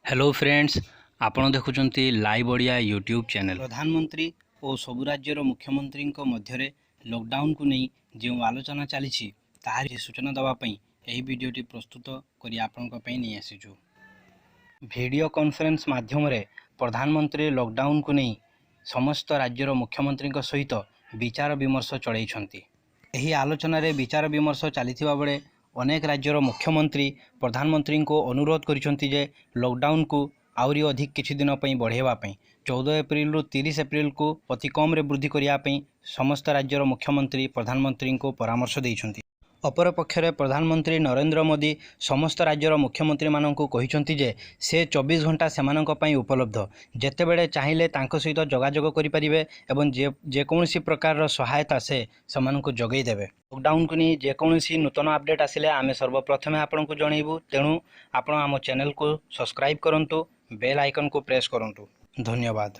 Hello friends, आपण देखुचंती live Odia YouTube channel. प्रधानमंत्री और सबु राज्यर मुख्यमंत्री मध्य लॉकडाउन को नहीं जो आलोचना चली तार सूचना देवाई यही वीडियोटी प्रस्तुत कर नहीं आसीचु। वीडियो कॉन्फ्रेंस माध्यम रे प्रधानमंत्री लॉकडाउन को नहीं समस्त राज्यर मुख्यमंत्री सहित विचार विमर्श चलैछंती। यही आलोचन रे विचार विमर्श चलता बेले अनेक राज्यर मुख्यमंत्री प्रधानमंत्री को अनुरोध करिसेंती जे लॉकडाउन को आउरी अधिक किछि दिन पई बढ़ेवा पई 14 एप्रिल रु 30 एप्रिल को अति कम रे वृद्धि करिया पई समस्त राज्यर मुख्यमंत्री प्रधानमंत्री को परामर्श दैछंती। अपर पक्षरे प्रधानमंत्री नरेंद्र मोदी समस्त राज्यर मुख्यमंत्री माननकु कहिसंती जे से 24 घंटा सेमानक पई उपलब्ध, जेतेबेले चाहिए तांको सहित जोगाजोग करि परिबे एवं जेकोसी प्रकार सहायता से समानकु जोगै देबे। लॉकडाउन को नहीं जेकोसी नूतन अपडेट आसिले आमे सर्वप्रथमे आपनकु जणैबु, तेणु आपण आम चैनल को सब्सक्राइब करंतु, बेल आइकन को प्रेस करंतु। धन्यवाद।